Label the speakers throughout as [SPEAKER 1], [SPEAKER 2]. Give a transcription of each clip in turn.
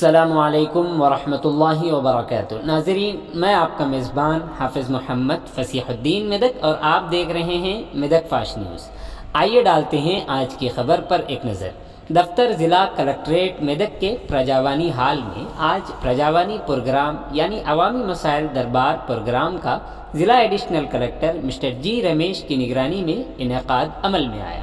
[SPEAKER 1] السلام علیکم ورحمۃ اللہ وبرکاتہ۔ ناظرین، میں آپ کا میزبان حافظ محمد فصیح الدین میدک اور آپ دیکھ رہے ہیں میدک فاش نیوز۔ آئیے ڈالتے ہیں آج کی خبر پر ایک نظر۔ دفتر ضلع کلکٹریٹ میدک کے پرجاوانی ہال میں آج پرجاوانی پروگرام یعنی عوامی مسائل دربار پروگرام کا ضلع ایڈیشنل کلکٹر مسٹر جی رمیش کی نگرانی میں انعقاد عمل میں آیا۔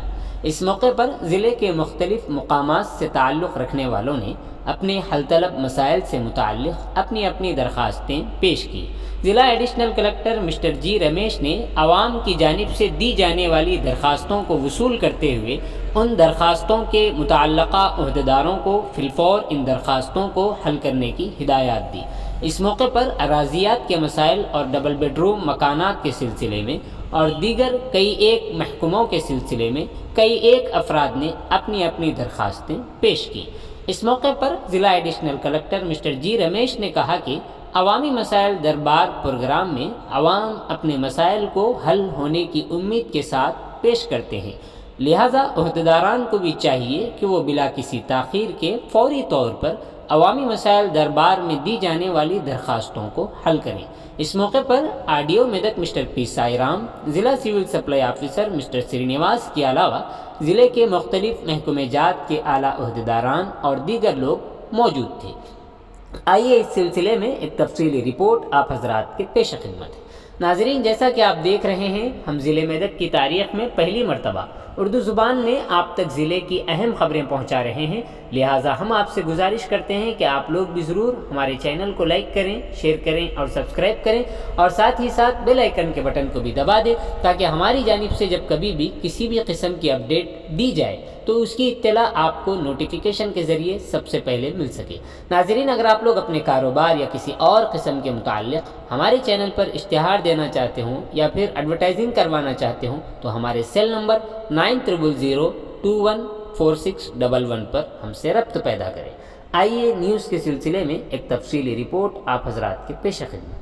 [SPEAKER 1] اس موقع پر ضلع کے مختلف مقامات سے تعلق رکھنے والوں نے اپنے حل طلب مسائل سے متعلق اپنی اپنی درخواستیں پیش کی۔ ضلع ایڈیشنل کلکٹر مسٹر جی رمیش نے عوام کی جانب سے دی جانے والی درخواستوں کو وصول کرتے ہوئے ان درخواستوں کے متعلقہ عہدیداروں کو فی الفور ان درخواستوں کو حل کرنے کی ہدایات دی۔ اس موقع پر اراضیات کے مسائل اور ڈبل بیڈ روم مکانات کے سلسلے میں اور دیگر کئی ایک محکموں کے سلسلے میں کئی ایک افراد نے اپنی اپنی درخواستیں پیش کی۔ اس موقع پر ضلع ایڈیشنل کلکٹر مسٹر جی رمیش نے کہا کہ عوامی مسائل دربار پروگرام میں عوام اپنے مسائل کو حل ہونے کی امید کے ساتھ پیش کرتے ہیں، لہذا عہدیداران کو بھی چاہیے کہ وہ بلا کسی تاخیر کے فوری طور پر عوامی مسائل دربار میں دی جانے والی درخواستوں کو حل کریں۔ اس موقع پر RDO Medak mister P Sai Ram, ضلع civil supply officer mister Srinivas کے علاوہ ضلع کے مختلف محکمہ جات کے اعلیٰ عہدیداران اور دیگر لوگ موجود تھے۔ آئیے اس سلسلے میں ایک تفصیلی رپورٹ آپ حضرات کے پیش خدمت ہے۔ ناظرین، جیسا کہ آپ دیکھ رہے ہیں، ہم ضلع میدک کی تاریخ میں پہلی مرتبہ اردو زبان میں آپ تک ضلع کی اہم خبریں پہنچا رہے ہیں، لہٰذا ہم آپ سے گزارش کرتے ہیں کہ آپ لوگ بھی ضرور ہمارے چینل کو لائک کریں، شیئر کریں اور سبسکرائب کریں، اور ساتھ ہی ساتھ بیل آئیکن کے بٹن کو بھی دبا دیں تاکہ ہماری جانب سے جب کبھی بھی کسی بھی قسم کی اپڈیٹ دی جائے تو اس کی اطلاع آپ کو نوٹیفیکیشن کے ذریعے سب سے پہلے مل سکے۔ ناظرین، اگر آپ لوگ اپنے کاروبار یا کسی اور قسم کے متعلق ہمارے چینل پر اشتہار دینا چاہتے ہوں یا پھر ایڈورٹائزنگ کروانا چاہتے ہوں تو ہمارے سیل نمبر 9000214611 پر ہم سے ربط پیدا کریں۔ آئیے نیوز کے سلسلے میں ایک تفصیلی رپورٹ آپ حضرات کے پیش خدمت۔